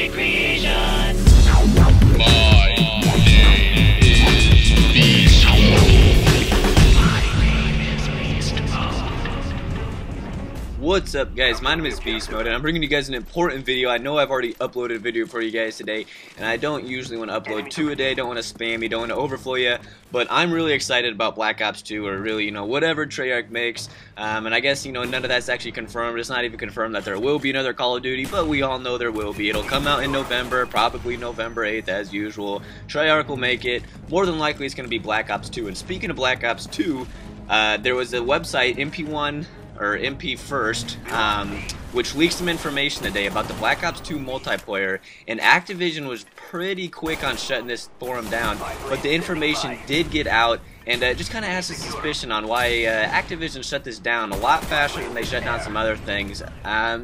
great creation. My name is Beast What's up, guys? My name is Beast Mode, and I'm bringing you guys an important video. I know I've already uploaded a video for you guys today, and I don't usually want to upload 2 a day. Don't want to spam you, don't want to overflow you, but I'm really excited about Black Ops 2, or really, whatever Treyarch makes. And I guess, none of that's actually confirmed. It's not even confirmed that there will be another Call of Duty, but we all know there will be. It'll come out in November, probably November 8th, as usual. Treyarch will make it. More than likely, it's going to be Black Ops 2. And speaking of Black Ops 2, there was a website, MP1, or MP First, which leaked some information today about the Black Ops 2 multiplayer, and Activision was pretty quick on shutting this forum down, but the information did get out, and it just kind of has a suspicion on why Activision shut this down a lot faster than they shut down some other things.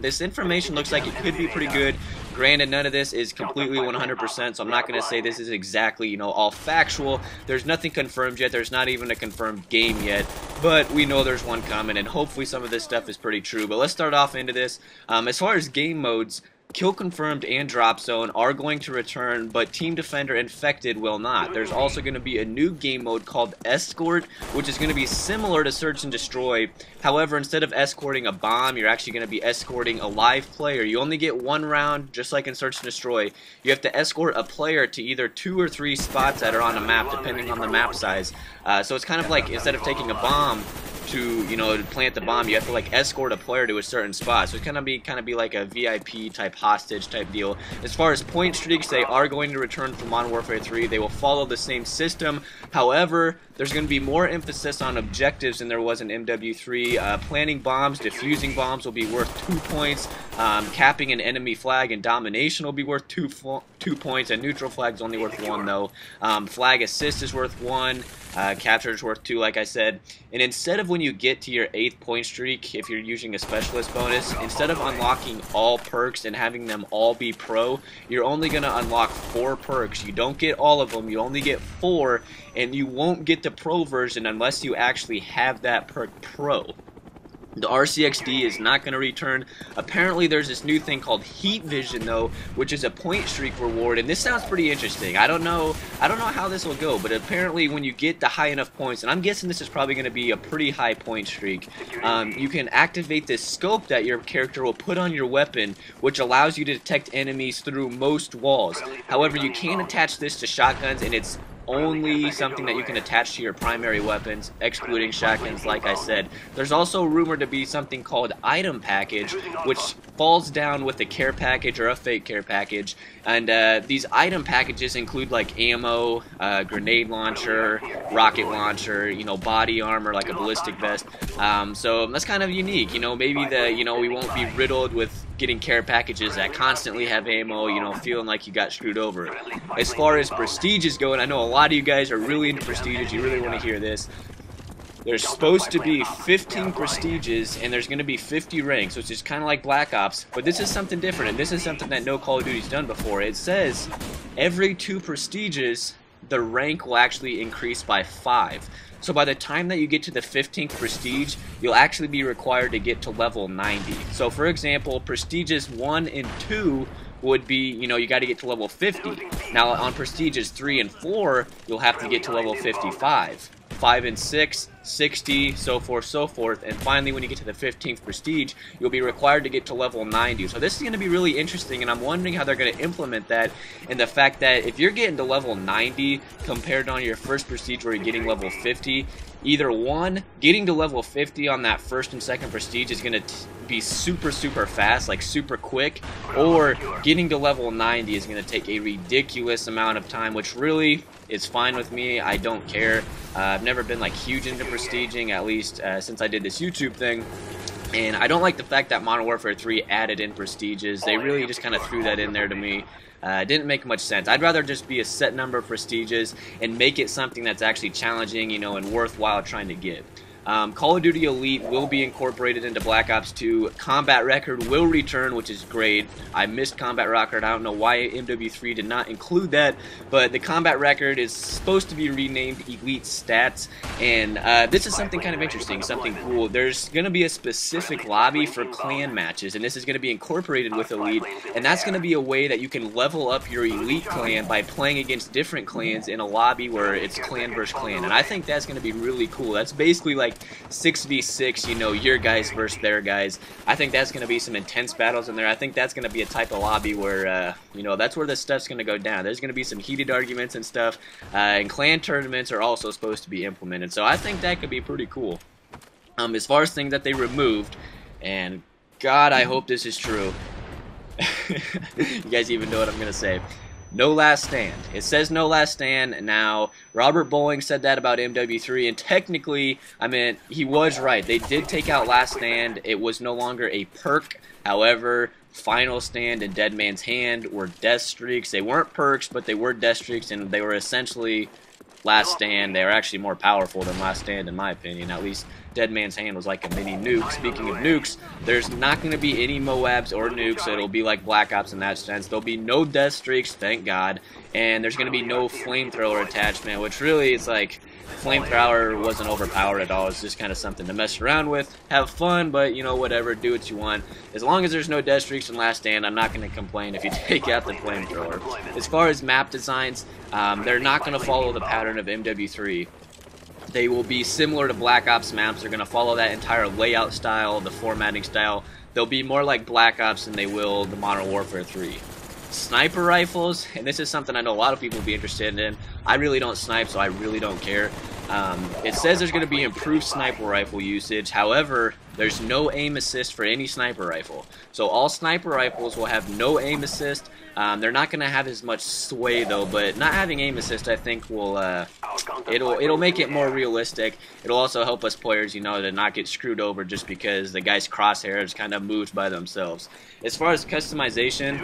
This information looks like it could be pretty good. Granted, none of this is completely 100%, so I'm not going to say this is exactly, all factual. There's nothing confirmed yet. There's not even a confirmed game yet, but we know there's one coming, and hopefully some of this stuff is pretty true. But let's start off into this. As far as game modes, Kill Confirmed and Drop Zone are going to return, but Team Defender Infected will not. There's also going to be a new game mode called Escort, which is going to be similar to Search and Destroy. However, instead of escorting a bomb, you're actually going to be escorting a live player. You only get 1 round, just like in Search and Destroy. You have to escort a player to either 2 or 3 spots that are on a map, depending on the map size. So it's kind of like, instead of taking a bomb to plant the bomb, you have to escort a player to a certain spot. So it's kind of be like a VIP type hostage type deal. As far as point streaks, they are going to return from Modern Warfare 3. They will follow the same system. However, there's going to be more emphasis on objectives than there was in MW3. Planting bombs, defusing bombs will be worth 2 points. Capping an enemy flag and domination will be worth 2 points. And neutral flag is only worth 1 though. Flag assist is worth 1. Capture is worth 2, like I said. And instead of when you get to your 8th point streak, if you're using a specialist bonus, instead of unlocking all perks and having them all be pro, you're only going to unlock 4 perks. You don't get all of them, you only get 4, and you won't get the pro version unless you actually have that perk pro. The RCXD is not going to return. Apparently there's this new thing called Heat Vision though, which is a point streak reward, and this sounds pretty interesting. I don't know how this will go, but apparently when you get the high enough points, and I'm guessing this is probably going to be a pretty high point streak, you can activate this scope that your character will put on your weapon, which allows you to detect enemies through most walls. However, you can attach this to shotguns, and it's only something that you can attach to your primary weapons, excluding shotguns, like I said. There's also rumored to be something called Item Package, which falls down with a care package or a fake care package. And these item packages include ammo, grenade launcher, rocket launcher, body armor like a ballistic vest. So that's kind of unique. Maybe we won't be riddled with getting care packages that constantly have ammo, feeling like you got screwed over. As far as prestiges go, and I know a lot of you guys are really into prestiges, you really want to hear this. There's supposed to be 15 prestiges, and there's going to be 50 ranks, which is kind of like Black Ops, but this is something different, and this is something that no Call of Duty's done before. It says every 2 prestiges, the rank will actually increase by 5. So by the time that you get to the 15th prestige, you'll actually be required to get to level 90. So for example, prestiges 1 and 2 would be, you got to get to level 50. Now on prestiges 3 and 4, you'll have to get to level 55. 5 and 6, 60, so forth, and finally when you get to the 15th prestige, you'll be required to get to level 90. So this is going to be really interesting, and I'm wondering how they're going to implement that, and the fact that if you're getting to level 90 compared to on your first prestige where you're getting level 50, either one, getting to level 50 on that first and second prestige is going to be super fast, super quick, or getting to level 90 is going to take a ridiculous amount of time, which really is fine with me. I don't care. I've never been huge into prestiging, at least since I did this YouTube thing. And I don't like the fact that Modern Warfare 3 added in prestiges. They really just kind of threw that in there to me. It didn't make much sense. I'd rather just be a set number of prestiges and make it something that's actually challenging, and worthwhile trying to get. Call of Duty Elite will be incorporated into Black Ops 2. Combat Record will return, which is great. I missed Combat Record. I don't know why MW3 did not include that, but the Combat Record is supposed to be renamed Elite Stats, and this is something kind of interesting, something cool. There's going to be a specific lobby for clan matches, and this is going to be incorporated with Elite, and that's going to be a way that you can level up your Elite clan by playing against different clans in a lobby where it's clan versus clan, and I think that's going to be really cool. That's basically like 6v6, you know, your guys versus their guys. I think that's going to be some intense battles in there. I think that's going to be a type of lobby where, you know, that's where this stuff's going to go down. There's going to be some heated arguments and stuff, and clan tournaments are also supposed to be implemented, so I think that could be pretty cool. As far as things that they removed, and God, I hope this is true. You guys even know what I'm going to say. No Last Stand. It says No Last Stand. Now, Robert Bowling said that about MW3, and technically, I mean, he was right. They did take out Last Stand. It was no longer a perk. However, Final Stand and Dead Man's Hand were death streaks. They weren't perks, but they were death streaks, and they were essentially Last Stand. They were actually more powerful than Last Stand, in my opinion. At least Dead Man's Hand was like a mini nuke. Speaking of nukes, there's not going to be any Moabs or nukes, so it'll be like Black Ops in that sense. There'll be no death streaks, thank God, and there's going to be no flamethrower attachment, which really is like, flamethrower wasn't overpowered at all. It's just kind of something to mess around with, have fun, but you know, whatever, do what you want. As long as there's no death streaks in Last Stand, I'm not going to complain if you take out the flamethrower. As far as map designs, they're not going to follow the pattern of MW3. They will be similar to Black Ops maps. They're going to follow that entire layout style, the formatting style. They'll be more like Black Ops than they will the Modern Warfare 3. Sniper rifles, and this is something I know a lot of people will be interested in. I really don't snipe, so I really don't care. It says there's going to be improved sniper rifle usage. However, there's no aim assist for any sniper rifle. So all sniper rifles will have no aim assist. They're not going to have as much sway though, but not having aim assist, I think, will it'll make it more realistic. It'll also help us players, you know, to not get screwed over just because the guy's crosshairs kind of moved by themselves. As far as customization,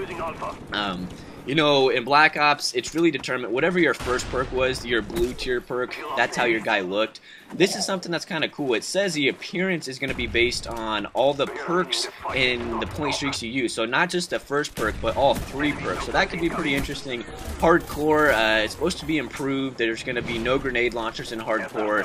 you know, in Black Ops, it's really determined. Whatever your first perk was, your blue tier perk, that's how your guy looked. This is something that's kind of cool. It says the appearance is going to be based on all the perks and the point streaks you use. So not just the first perk, but all 3 perks. So that could be pretty interesting. Hardcore, it's supposed to be improved. There's going to be no grenade launchers in Hardcore.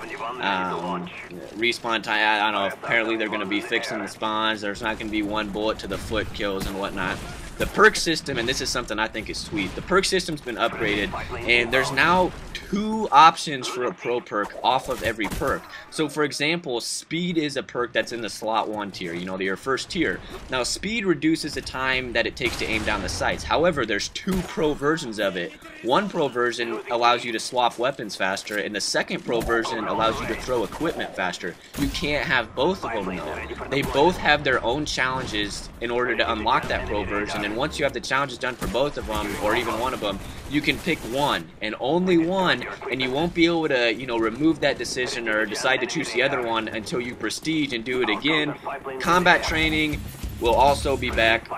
Respawn time, I don't know. Apparently they're going to be fixing the spawns. There's not going to be 1 bullet to the foot kills and whatnot. The perk system, and this is something I think is sweet, the perk system's been upgraded, and there's now 2 options for a pro perk off of every perk. So for example, speed is a perk that's in the slot 1 tier, you know, your first tier. Now speed reduces the time that it takes to aim down the sights. However, there's 2 pro versions of it. One pro version allows you to swap weapons faster, and the second pro version allows you to throw equipment faster. You can't have both of them though. They both have their own challenges in order to unlock that pro version, and once you have the challenges done for both of them, or even one of them, you can pick one, and only one, and you won't be able to, you know, remove that decision or decide to choose the other one until you prestige and do it again. Combat training will also be back.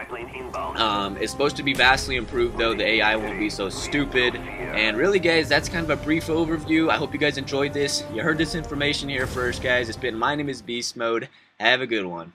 It's supposed to be vastly improved though. The AI won't be so stupid. And really guys, that's kind of a brief overview. I hope you guys enjoyed this. You heard this information here first guys. My name is Beast Mode. Have a good one.